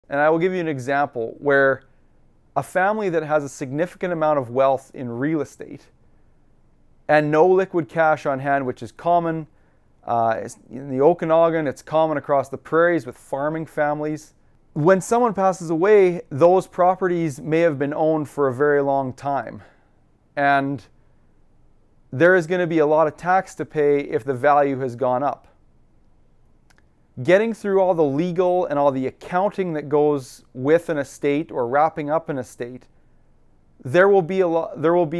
And I will give you an example where a family that has a significant amount of wealth in real estate and no liquid cash on hand, which is common in the Okanagan, it's common across the prairies with farming families. When someone passes away, those properties may have been owned for a very long time. And there is going to be a lot of tax to pay if the value has gone up. Getting through all the legal and all the accounting that goes with an estate or wrapping up an estate, there will be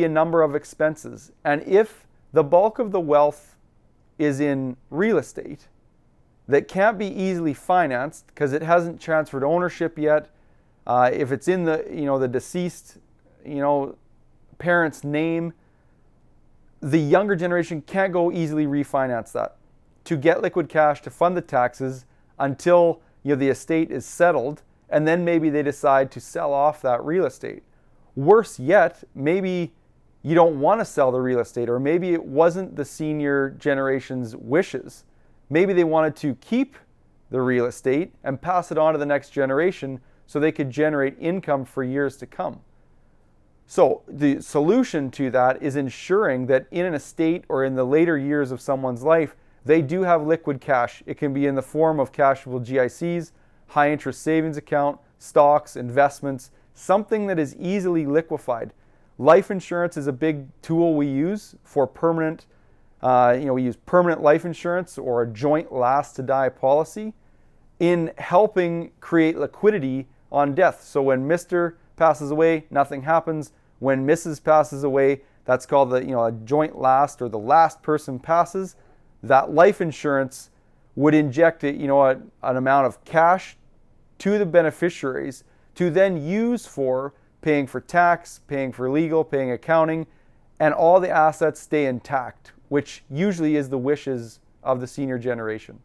a number of expenses. And if the bulk of the wealth is in real estate that can't be easily financed because it hasn't transferred ownership yet, if it's in the deceased parent's name, the younger generation can't go easily refinance that to get liquid cash to fund the taxes until the estate is settled, and then maybe they decide to sell off that real estate. Worse yet, maybe you don't want to sell the real estate, or maybe it wasn't the senior generation's wishes. Maybe they wanted to keep the real estate and pass it on to the next generation so they could generate income for years to come. So the solution to that is ensuring that in an estate or in the later years of someone's life, they do have liquid cash. It can be in the form of cashable GICs, high interest savings account, stocks, investments, something that is easily liquefied. Life insurance is a big tool we use for permanent, we use permanent life insurance or a joint last to die policy in helping create liquidity on death. So when Mr. passes away, nothing happens. When Mrs. passes away, that's called a joint last, or the last person passes. That life insurance would inject an amount of cash to the beneficiaries to then use for paying for tax, paying for legal, paying accounting, and all the assets stay intact, which usually is the wishes of the senior generation.